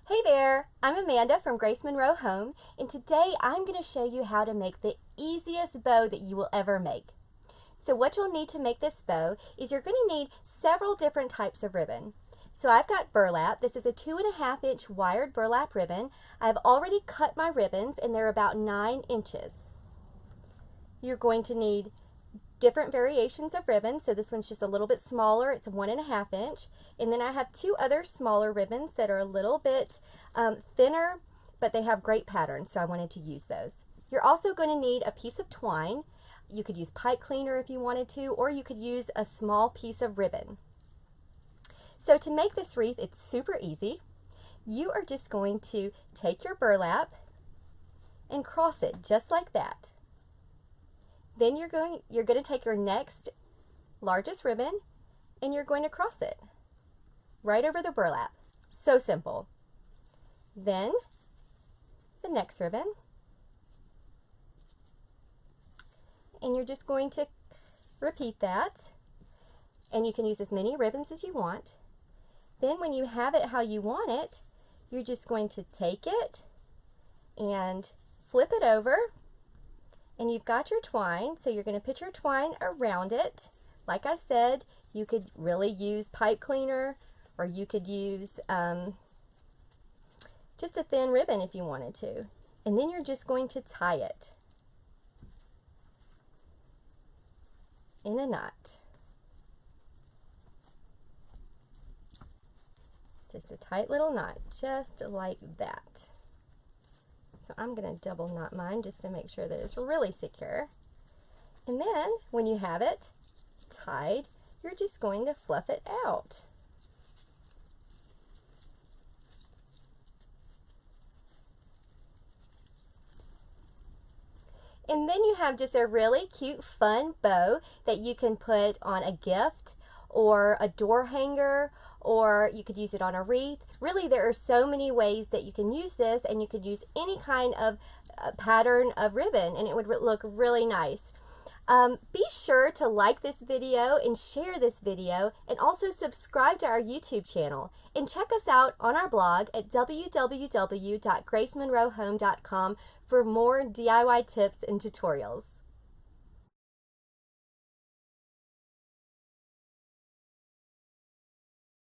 Hey there, I'm Amanda from Grace Monroe Home, and today I'm going to show you how to make the easiest bow that you will ever make. So what you'll need to make this bow is you're going to need several different types of ribbon. So I've got burlap. This is a 2.5-inch wired burlap ribbon. I've already cut my ribbons and they're about 9 inches. You're going to need different variations of ribbon. So this one's just a little bit smaller. It's 1.5 inch. And then I have 2 other smaller ribbons that are a little bit thinner, but they have great patterns, so I wanted to use those. You're also going to need a piece of twine. You could use pipe cleaner if you wanted to, or you could use a small piece of ribbon. So to make this wreath, it's super easy. You are just going to take your burlap and cross it just like that. Then you're going to take your next largest ribbon and you're going to cross it right over the burlap. So simple. Then the next ribbon, and you're just going to repeat that, and you can use as many ribbons as you want. Then when you have it how you want it, you're just going to take it and flip it over. And you've got your twine, so you're going to put your twine around it. Like I said, you could really use pipe cleaner, or you could use just a thin ribbon if you wanted to. And then you're just going to tie it in a knot. Just a tight little knot, just like that. So I'm going to double knot mine just to make sure that it's really secure. And then when you have it tied, you're just going to fluff it out. And then you have just a really cute, fun bow that you can put on a gift or a door hanger, or you could use it on a wreath. Really, there are so many ways that you can use this, and you could use any kind of pattern of ribbon and it would look really nice. Be sure to like this video and share this video, and also subscribe to our YouTube channel. And check us out on our blog at www.gracemonroehome.com for more DIY tips and tutorials.